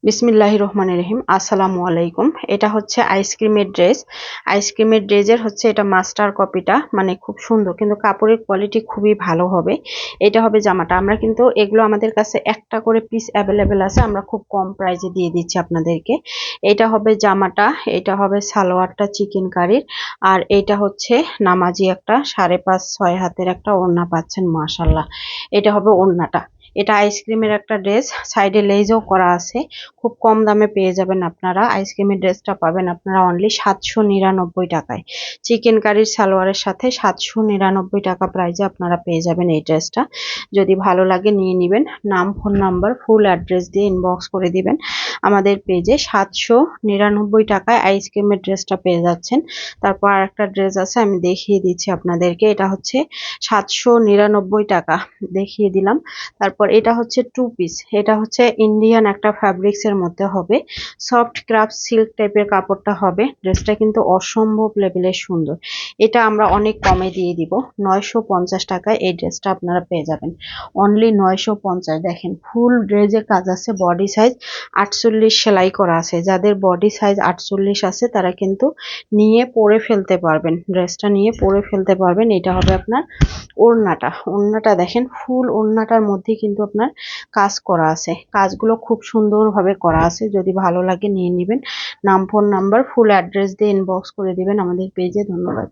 বিসমিল্লাহির রহমানির রহিম। আসসালামু আলাইকুম। এটা হচ্ছে আইসক্রিমের ড্রেস। আইসক্রিমের ড্রেসের হচ্ছে এটা মাস্টার কপিটা, মানে খুব সুন্দর, কিন্তু কাপড়ের কোয়ালিটি খুবই ভালো হবে। এটা হবে জামাটা। আমরা কিন্তু এগুলো আমাদের কাছে একটা করে পিস অ্যাভেলেবেল আছে, আমরা খুব কম প্রাইসে দিয়ে দিচ্ছি আপনাদেরকে। এটা হবে জামাটা, এটা হবে সালোয়ারটা চিকেন কারির, আর এটা হচ্ছে নামাজি একটা 5.5-6 হাতের একটা ওড়না পাচ্ছেন মাশাল্লাহ। এটা হবে ওড়নাটা। এটা আইসক্রিমের একটা ড্রেস, সাইডে লেজও করা আছে। খুব কম দামে পেয়ে যাবেন আপনারা। আইসক্রিমের ড্রেসটা পাবেন আপনারা অনলি 799 টাকায়। চিকেন কারির সালোয়ারের সাথে 799 টাকা প্রাইজে আপনারা পেয়ে যাবেন এই ড্রেসটা। যদি ভালো লাগে নিয়ে নেবেন। নাম, ফোন নাম্বার, ফুল অ্যাড্রেস দিয়ে ইনবক্স করে দিবেন আমাদের পেজে। 799 টাকায় আইসক্রিমের ড্রেসটা পেয়ে যাচ্ছেন। তারপর আর একটা ড্রেস আছে, আমি দেখিয়ে দিচ্ছি আপনাদেরকে। এটা হচ্ছে 799 টাকা, দেখিয়ে দিলাম। তারপর এটা হচ্ছে 2 পিস। এটা হচ্ছে ইন্ডিয়ান একটা ফ্যাব্রিক্স এর মধ্যে হবে, সফট ক্রাফট সিল্ক টাইপের কাপড়টা হবে। ড্রেসটা কিন্তু অসম্ভব লেভেলের সুন্দর। এটা আমরা অনেক কমে দিয়ে দিব, 950 টাকায় এই ড্রেসটা আপনারা পেয়ে যাবেন। অনলি 950। দেখেন ফুল ড্রেসের কাজ আছে, বডি সাইজ 48 সেলাই করা আছে। যাদের বডি সাইজ 48 আছে তারা কিন্তু নিয়ে পরে ফেলতে পারবেন, ড্রেসটা নিয়ে পরে ফেলতে পারবেন। এটা হবে আপনার ওড়নাটা। ওড়নাটা দেখেন, ফুল ওড়নাটার মধ্যে কিন্তু আপনার কাজ করা আছে। কাজগুলো খুব সুন্দরভাবে করা আছে। যদি ভালো লাগে নিয়ে নেবেন। নাম, ফোন নাম্বার, ফুল অ্যাড্রেস দিয়ে ইনবক্স করে দিবেন আমাদের পেজে। ধন্যবাদ।